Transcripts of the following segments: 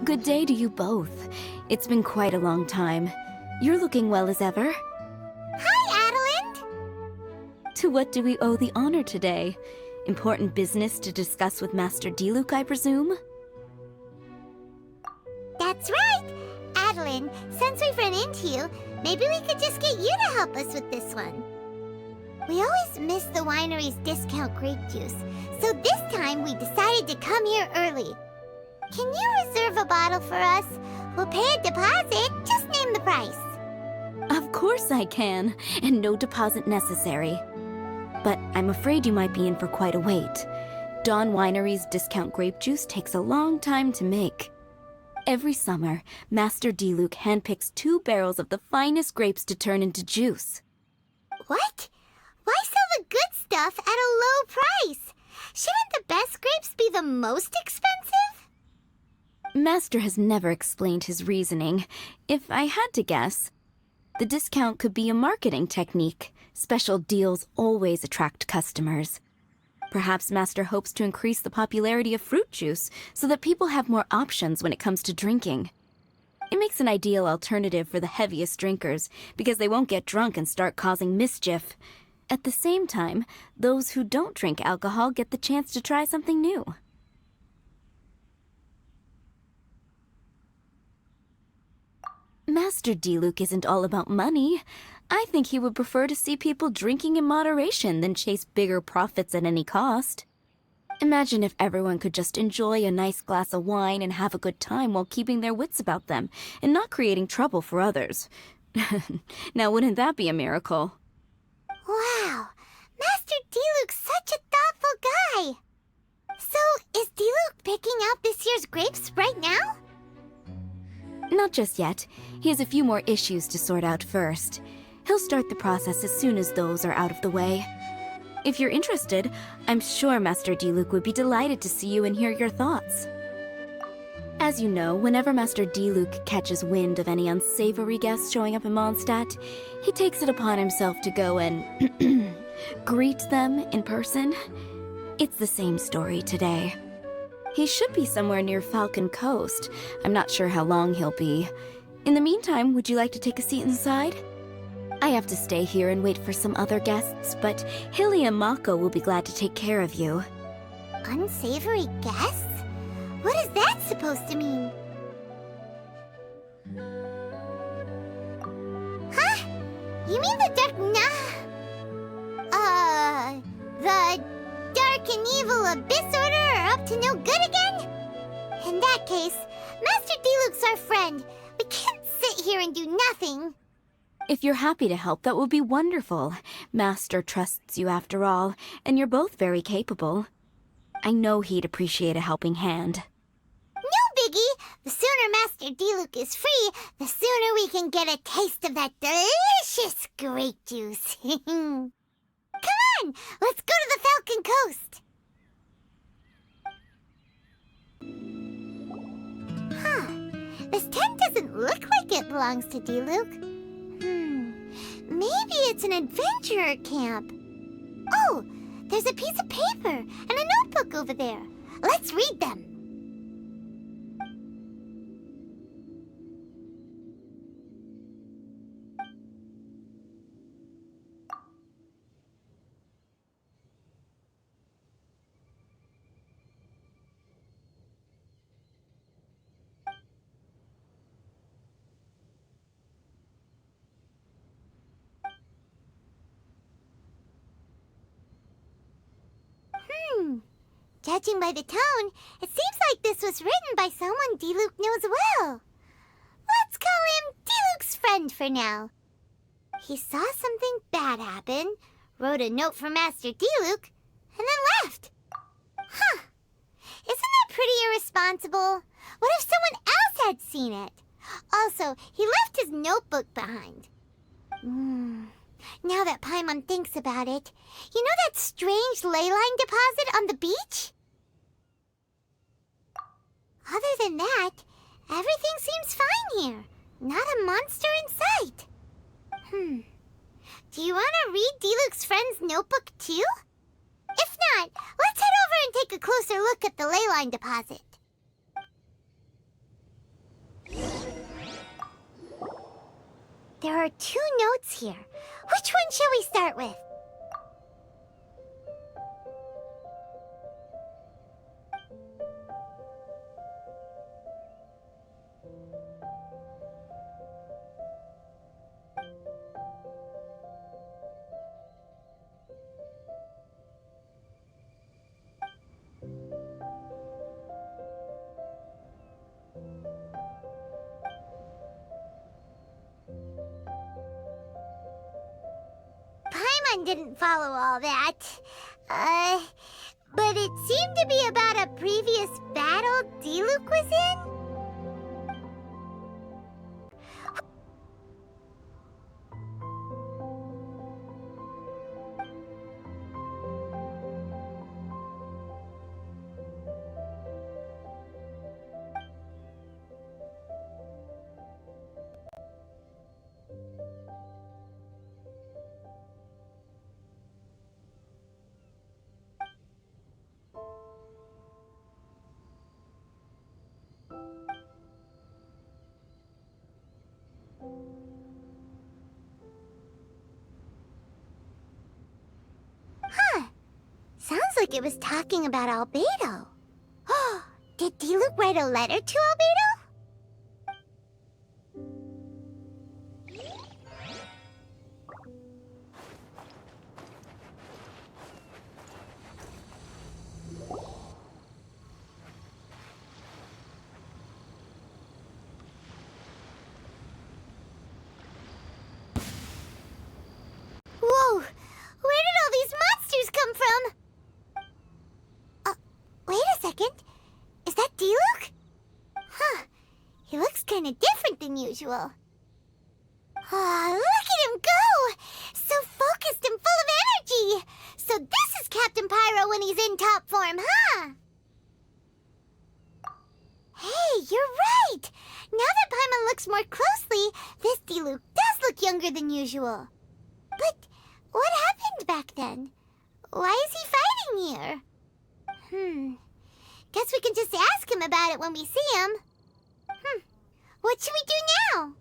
Good day to you both. It's been quite a long time. You're looking well as ever. Hi, Adelind! To what do we owe the honor today? Important business to discuss with Master Diluc, I presume? That's right! Adelind, since we've run into you, maybe we could just get you to help us with this one. We always miss the winery's discount grape juice, so this time we decided to come here early. Can you reserve a bottle for us? We'll pay a deposit, just name the price. Of course I can, and no deposit necessary. But I'm afraid you might be in for quite a wait. Dawn Winery's discount grape juice takes a long time to make. Every summer, Master Diluc handpicks 2 barrels of the finest grapes to turn into juice. What? Why sell the good stuff at a low price? Shouldn't the best grapes be the most expensive? Master has never explained his reasoning. If I had to guess, the discount could be a marketing technique. Special deals always attract customers. Perhaps Master hopes to increase the popularity of fruit juice so that people have more options when it comes to drinking. It makes an ideal alternative for the heaviest drinkers because they won't get drunk and start causing mischief. At the same time, those who don't drink alcohol get the chance to try something new. Master Diluc isn't all about money. I think he would prefer to see people drinking in moderation than chase bigger profits at any cost. Imagine if everyone could just enjoy a nice glass of wine and have a good time while keeping their wits about them and not creating trouble for others. Now, wouldn't that be a miracle? Wow, Master Diluc's such a thoughtful guy. So, is Diluc picking out this year's grapes right now? Not just yet. He has a few more issues to sort out first. He'll start the process as soon as those are out of the way. If you're interested, I'm sure Master Diluc would be delighted to see you and hear your thoughts. As you know, whenever Master Diluc catches wind of any unsavory guests showing up in Mondstadt, he takes it upon himself to go and greet them in person. It's the same story today. He should be somewhere near Falcon Coast. I'm not sure how long he'll be. In the meantime, would you like to take a seat inside? I have to stay here and wait for some other guests, but Hilly and Mako will be glad to take care of you. Unsavory guests? What is that supposed to mean? Huh? You mean the the Dark and Evil Abyss Order are up to no good again? In that case, Master Diluc's our friend. We can't sit here and do nothing. If you're happy to help, that would be wonderful. Master trusts you after all, and you're both very capable. I know he'd appreciate a helping hand. No biggie! The sooner Master Diluc is free, the sooner we can get a taste of that delicious grape juice. Come on! Let's go to the Falcon Coast! Huh. This tent doesn't look like it belongs to Diluc. Maybe it's an adventurer camp. Oh, there's a piece of paper and a notebook over there. Let's read them. Judging by the tone, it seems like this was written by someone Diluc knows well. Let's call him Diluc's friend for now. He saw something bad happen, wrote a note for Master Diluc, and then left. Huh. Isn't that pretty irresponsible? What if someone else had seen it? Also, he left his notebook behind. Now that Paimon thinks about it, you know that strange ley line deposit on the beach? Other than that, everything seems fine here. Not a monster in sight. Do you want to read Diluc's friend's notebook too? If not, let's head over and take a closer look at the ley line deposit. There are 2 notes here. Which one shall we start with? Paimon didn't follow all that. But it seemed to be about a previous battle Diluc was in? Huh. Sounds like it was talking about Albedo. Did Diluc write a letter to Albedo? Whoa! Where did all these monsters come from? Wait a second. Is that Diluc? Huh. He looks kind of different than usual. Look at him go! So focused and full of energy! So this is Captain Pyro when he's in top form, huh? Hey, you're right! Now that Paimon looks more closely, this Diluc does look younger than usual. But what happened back then? Why is he fighting here? Guess we can just ask him about it when we see him. What should we do now?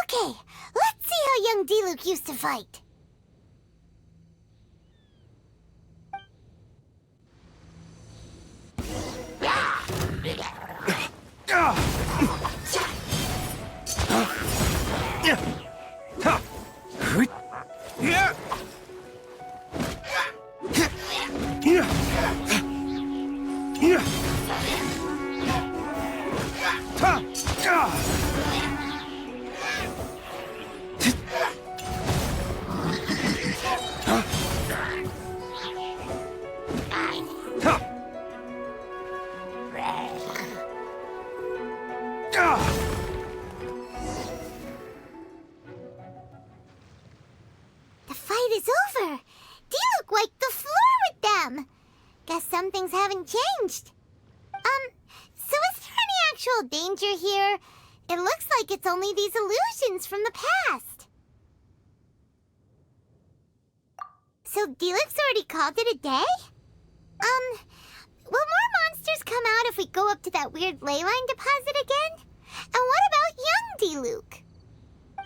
Okay, let's see how young Diluc used to fight. The fight is over. Diluc wiped the floor with them. Guess some things haven't changed. So is there any actual danger here? It looks like it's only these illusions from the past. So Diluc's already called it a day? Will more monsters come out if we go up to that weird ley line deposit again? And what about young Diluc?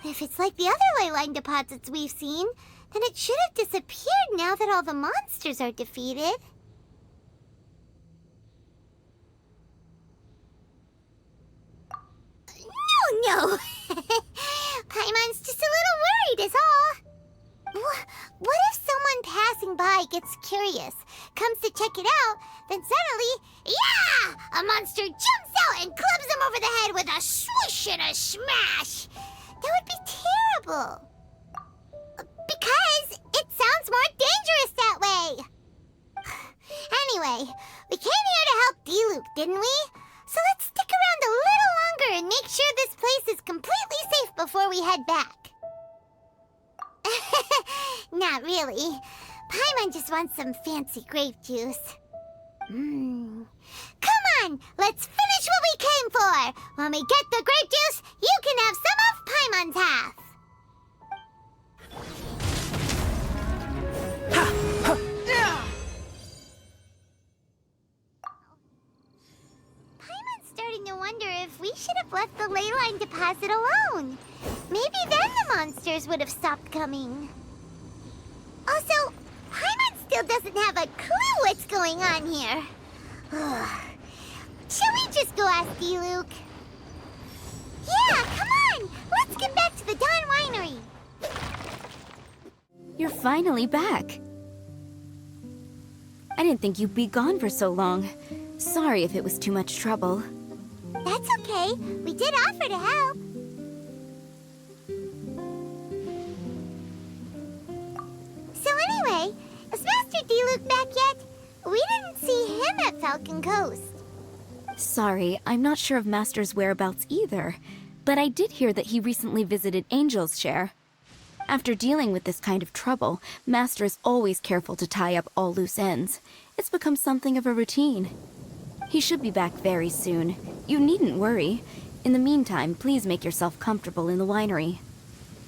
If it's like the other ley line deposits we've seen, then it should have disappeared now that all the monsters are defeated. No! Paimon's just a little worried is all. What if someone passing by gets curious, comes to check it out, then suddenly, yeah! A monster jumps out and clubs them over the head with a swoosh and a smash! That would be terrible. Because it sounds more dangerous that way. Anyway, we came here to help Diluc, didn't we? So let's stick around a little longer and make sure this place is completely safe before we head back. Not really. Paimon just wants some fancy grape juice. Come on, let's finish what we came for. When we get the grape juice, you can have some of Paimon's half. Paimon's starting to wonder wonder if we should have left the ley line deposit alone. Maybe then the monsters would have stopped coming. Also, Paimon still doesn't have a clue what's going on here. Shall we just go ask Diluc? Yeah, come on! Let's get back to the Dawn Winery. You're finally back. I didn't think you'd be gone for so long. Sorry if it was too much trouble. That's okay. We did offer to help. So anyway, is Master Diluc back yet? We didn't see him at Falcon Coast. Sorry, I'm not sure of Master's whereabouts either, but I did hear that he recently visited Angel's Share. After dealing with this kind of trouble, Master is always careful to tie up all loose ends. It's become something of a routine. He should be back very soon. You needn't worry. In the meantime, please make yourself comfortable in the winery.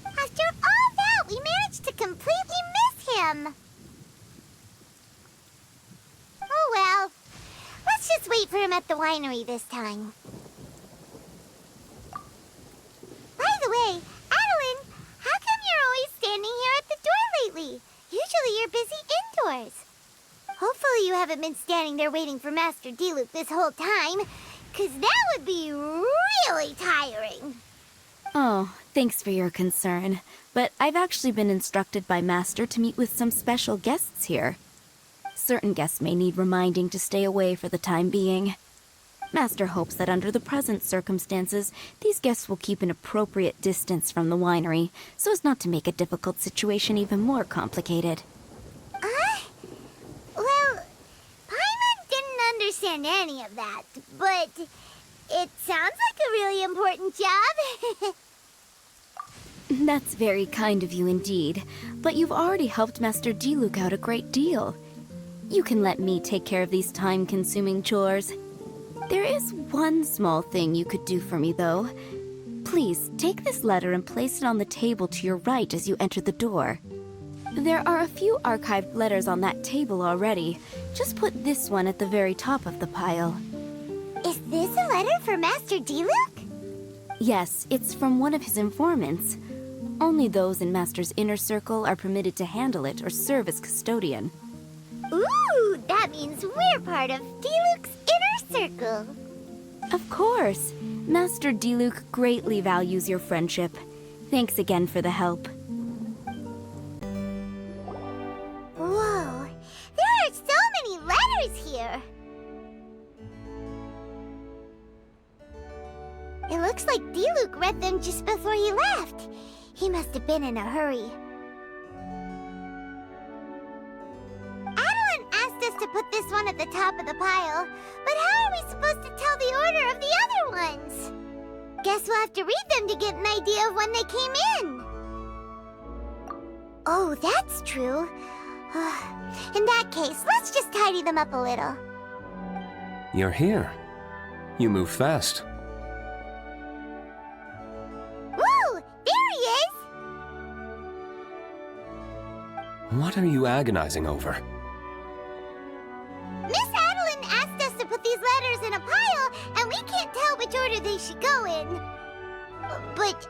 After all that, we managed to completely miss him. Oh well. Let's just wait for him at the winery this time. By the way, Adeline, how come you're always standing here at the door lately? Usually you're busy indoors. Hopefully you haven't been standing there waiting for Master Diluc this whole time, 'cause that would be really tiring. Oh, thanks for your concern. But I've actually been instructed by Master to meet with some special guests here. Certain guests may need reminding to stay away for the time being. Master hopes that under the present circumstances, these guests will keep an appropriate distance from the winery, so as not to make a difficult situation even more complicated. Well, Paimon didn't understand any of that, but it sounds like a really important job. That's very kind of you indeed, but you've already helped Master Diluc out a great deal. You can let me take care of these time-consuming chores. There is one small thing you could do for me, though. Please, take this letter and place it on the table to your right as you enter the door. There are a few archived letters on that table already. Just put this one at the very top of the pile. Is this a letter for Master Diluc? Yes, it's from one of his informants. Only those in Master's inner circle are permitted to handle it or serve as custodian. Ooh, that means we're part of Diluc's inner circle. Of course. Master Diluc greatly values your friendship. Thanks again for the help. Whoa, there are so many letters here. It looks like Diluc read them just before he left. He must have been in a hurry. Adeline asked us to put this one at the top of the pile, but how are we supposed to tell the order of the other ones? Guess we'll have to read them to get an idea of when they came in. Oh, that's true. In that case, let's just tidy them up a little. You're here. You move fast. Woo! There he is! What are you agonizing over? Miss Adeline asked us to put these letters in a pile, and we can't tell which order they should go in. But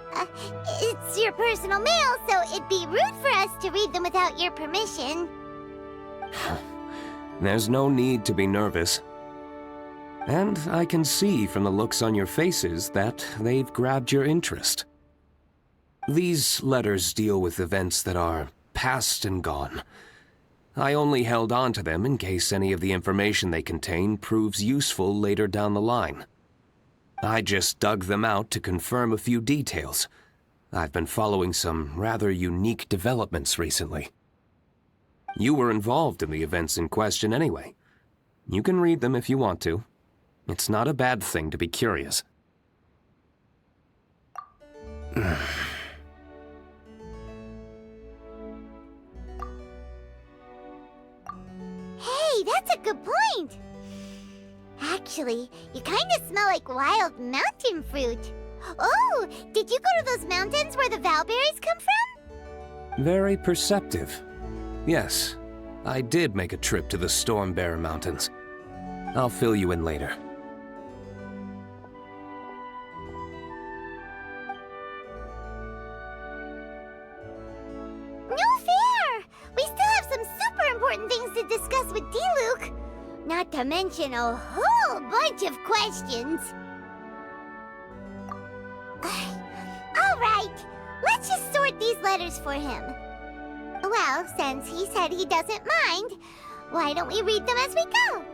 it's your personal mail, so it'd be rude for us to read them without your permission. There's no need to be nervous. And I can see from the looks on your faces that they've grabbed your interest. These letters deal with events that are past and gone. I only held on to them in case any of the information they contain proves useful later down the line. I just dug them out to confirm a few details. I've been following some rather unique developments recently. You were involved in the events in question anyway. You can read them if you want to. It's not a bad thing to be curious. Hey, that's a good point. Actually, you kind of smell like wild mountain fruit. Oh, did you go to those mountains where the valberries come from? Very perceptive. Yes, I did make a trip to the Storm Bear Mountains. I'll fill you in later. photos with Diluc, not to mention a whole bunch of questions. Alright, let's just sort these letters for him. Well, since he said he doesn't mind, why don't we read them as we go?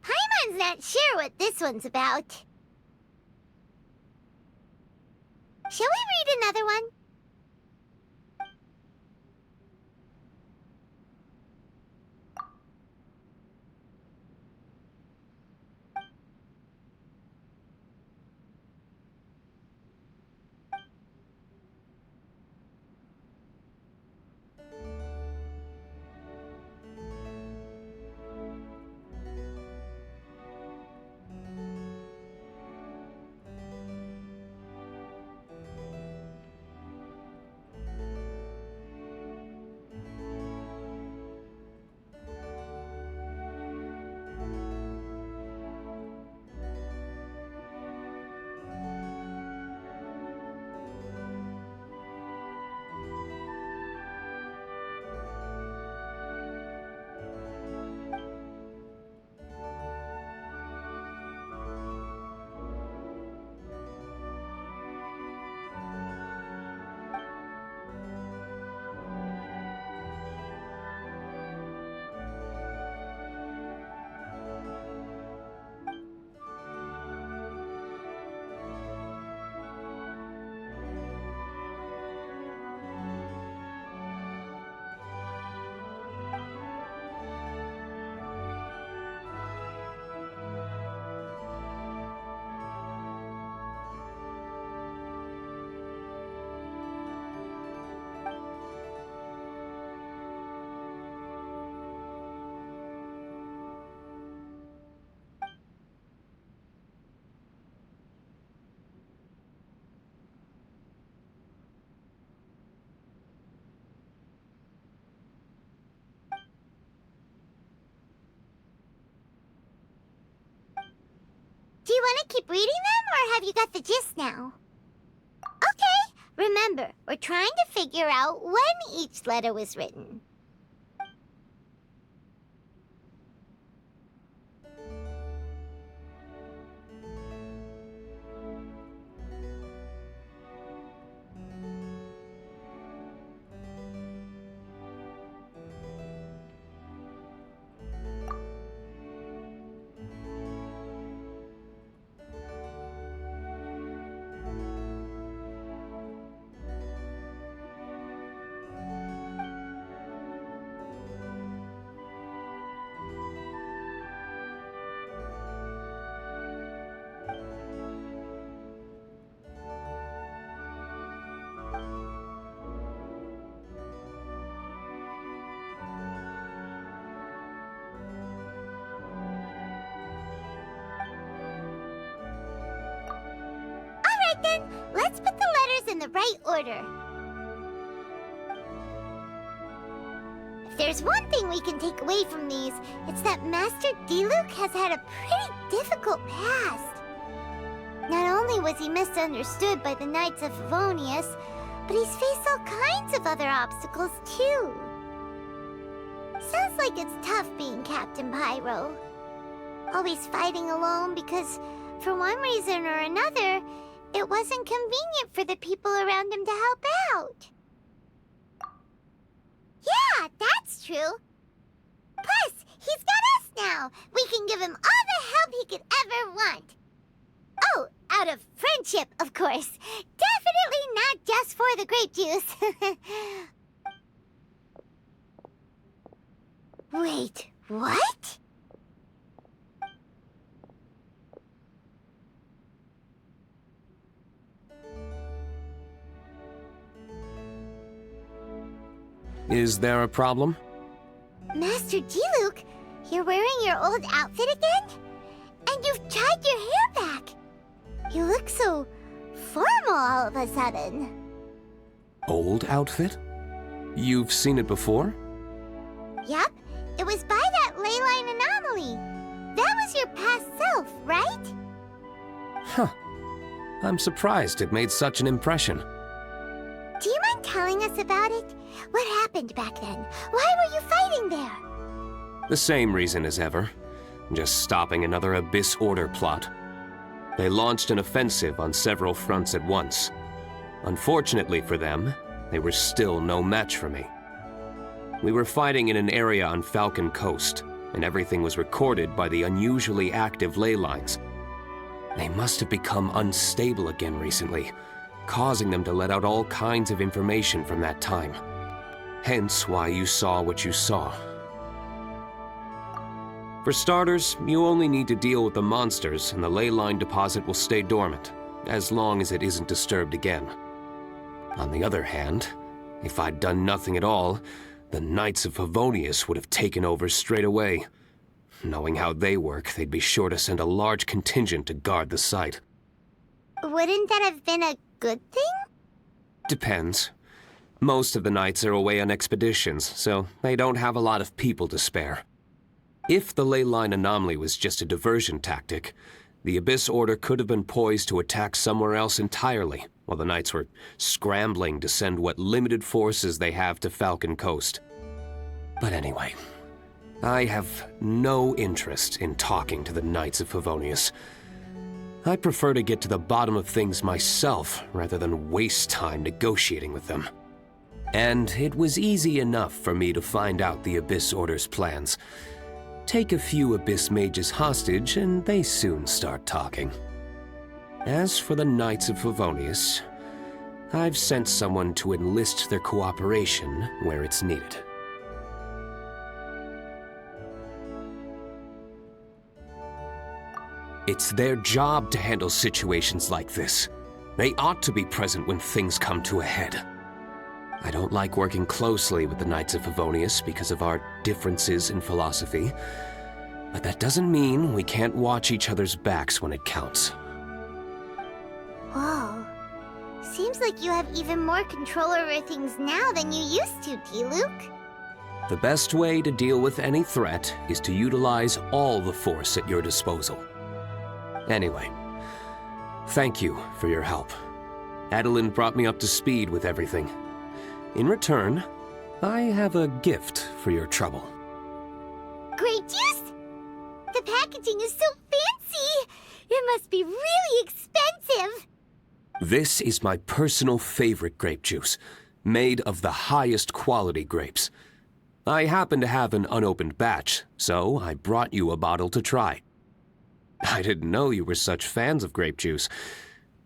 Paimon's not sure what this one's about. Shall we read another one? Do you want to keep reading them, or have you got the gist now? Okay, remember, we're trying to figure out when each letter was written. in the right order. If there's one thing we can take away from these, it's that Master Diluc has had a pretty difficult past. Not only was he misunderstood by the Knights of Favonius, but he's faced all kinds of other obstacles too. Sounds like it's tough being Captain Pyro. Always fighting alone because, for one reason or another, it wasn't convenient for the people around him to help out. Yeah, that's true. Plus, he's got us now. We can give him all the help he could ever want. Oh, out of friendship, of course. Definitely not just for the grape juice. Wait, what? Is there a problem? Master Diluc, you're wearing your old outfit again? And you've tied your hair back. You look so formal all of a sudden. Old outfit? You've seen it before? Yup, it was by that ley line anomaly. That was your past self, right? Huh. I'm surprised it made such an impression. Do you mind telling us about it? What happened back then? Why were you fighting there? The same reason as ever. Just stopping another Abyss Order plot. They launched an offensive on several fronts at once. Unfortunately for them, they were still no match for me. We were fighting in an area on Falcon Coast, and everything was recorded by the unusually active ley lines. They must have become unstable again recently, causing them to let out all kinds of information from that time. Hence why you saw what you saw. For starters, you only need to deal with the monsters and the ley line deposit will stay dormant, as long as it isn't disturbed again. On the other hand, if I'd done nothing at all, the Knights of Favonius would have taken over straight away. Knowing how they work, they'd be sure to send a large contingent to guard the site. Wouldn't that have been a good thing? Depends. Most of the Knights are away on expeditions, so they don't have a lot of people to spare. If the ley line anomaly was just a diversion tactic, the Abyss Order could have been poised to attack somewhere else entirely, while the Knights were scrambling to send what limited forces they have to Falcon Coast. But anyway, I have no interest in talking to the Knights of Favonius. I prefer to get to the bottom of things myself rather than waste time negotiating with them. And it was easy enough for me to find out the Abyss Order's plans. Take a few Abyss Mages hostage and they soon start talking. As for the Knights of Favonius, I've sent someone to enlist their cooperation where it's needed. It's their job to handle situations like this. They ought to be present when things come to a head. I don't like working closely with the Knights of Favonius because of our differences in philosophy, but that doesn't mean we can't watch each other's backs when it counts. Whoa. Seems like you have even more control over things now than you used to, Diluc. The best way to deal with any threat is to utilize all the force at your disposal. Anyway, thank you for your help. Adeline brought me up to speed with everything. In return, I have a gift for your trouble. Grape juice? The packaging is so fancy! It must be really expensive! This is my personal favorite grape juice, made of the highest quality grapes. I happen to have an unopened batch, so I brought you a bottle to try. I didn't know you were such fans of grape juice.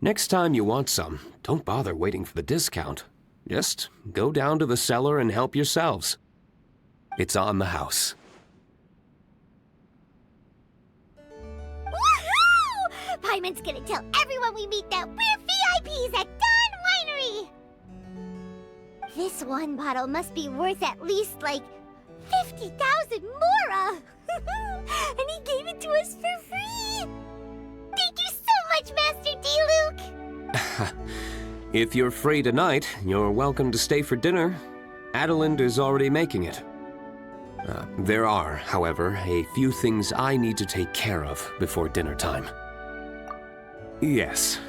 Next time you want some, don't bother waiting for the discount. Just go down to the cellar and help yourselves. It's on the house. Woohoo! Paimon's gonna tell everyone we meet that we're VIPs at Dawn Winery! This one bottle must be worth at least, like, 50,000 mora! And he gave it to us for free! Thank you so much, Master Diluc! If you're free tonight, you're welcome to stay for dinner. Adeland is already making it. There are, however, a few things I need to take care of before dinner time. Yes,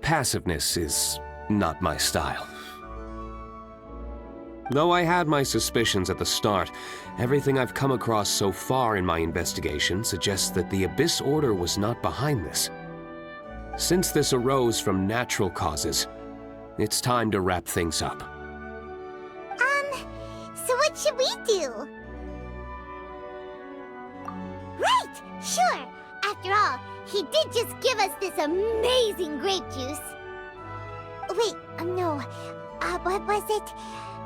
passiveness is not my style. Though I had my suspicions at the start, everything I've come across so far in my investigation suggests that the Abyss Order was not behind this. Since this arose from natural causes, it's time to wrap things up. So what should we do? Right, sure. After all, he did just give us this amazing grape juice. Wait, no. What was it?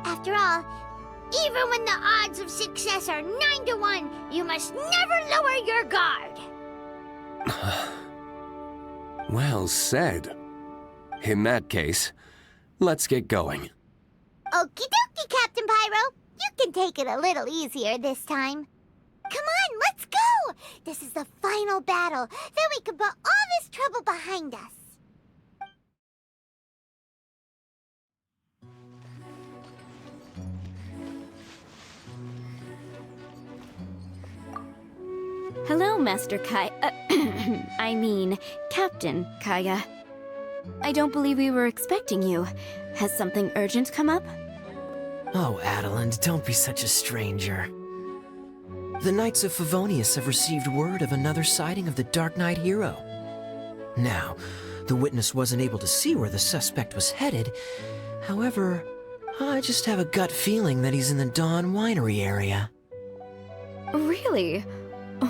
After all, even when the odds of success are 9-to-1, you must never lower your guard. Well said. In that case, let's get going. Okie dokie, Captain Pyro. You can take it a little easier this time. Come on, let's go! This is the final battle. Then we can put all this trouble behind us. Hello, Master Kai. I mean, Captain Kaya. I don't believe we were expecting you. Has something urgent come up? Oh, Adeland, don't be such a stranger. The Knights of Favonius have received word of another sighting of the Dark Knight hero. Now, the witness wasn't able to see where the suspect was headed. However, I just have a gut feeling that he's in the Dawn Winery area. Really?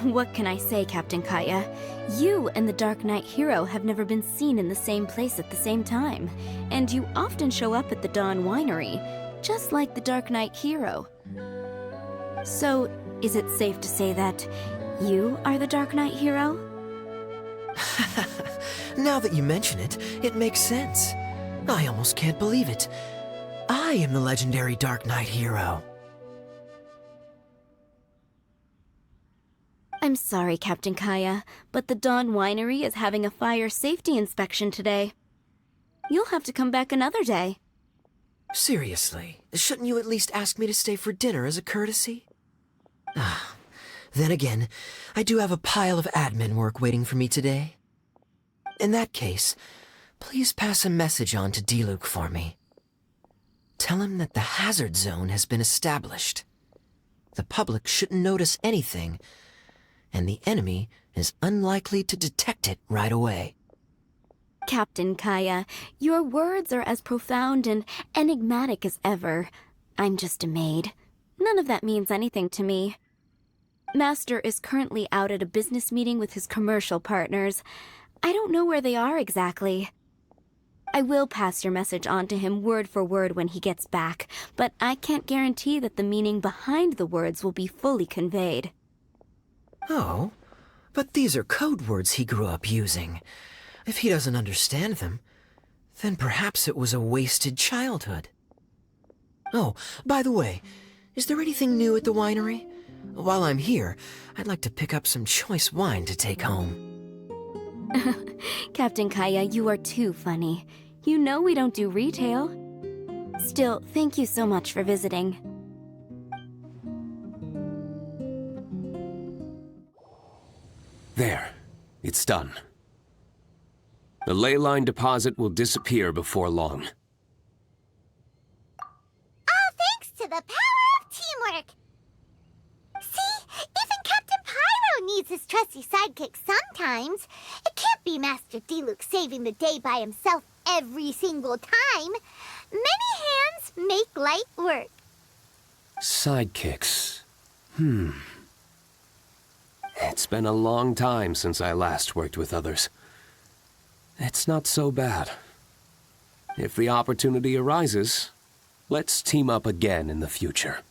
What can I say, Captain Kaya? You and the Dark Knight hero have never been seen in the same place at the same time, and you often show up at the Dawn Winery, just like the Dark Knight hero. So, is it safe to say that you are the Dark Knight hero? Now that you mention it, it makes sense. I almost can't believe it. I am the legendary Dark Knight hero. I'm sorry, Captain Kaya, but the Dawn Winery is having a fire safety inspection today. You'll have to come back another day. Seriously, shouldn't you at least ask me to stay for dinner as a courtesy? Then again, I do have a pile of admin work waiting for me today. In that case, please pass a message on to Diluc for me. Tell him that the hazard zone has been established. The public shouldn't notice anything, and the enemy is unlikely to detect it right away. Captain Kaya, your words are as profound and enigmatic as ever. I'm just a maid. None of that means anything to me. Master is currently out at a business meeting with his commercial partners. I don't know where they are exactly. I will pass your message on to him word for word when he gets back, but I can't guarantee that the meaning behind the words will be fully conveyed. Oh, but these are code words he grew up using. If he doesn't understand them, then perhaps it was a wasted childhood. Oh, by the way, is there anything new at the winery? While I'm here, I'd like to pick up some choice wine to take home. Captain Kaya, you are too funny. You know we don't do retail. Still, thank you so much for visiting. There. It's done. The ley line deposit will disappear before long. All thanks to the power of teamwork. See, even Captain Pyro needs his trusty sidekick sometimes. It can't be Master Diluc saving the day by himself every single time. Many hands make light work. Sidekicks. It's been a long time since I last worked with others. It's not so bad. If the opportunity arises, let's team up again in the future.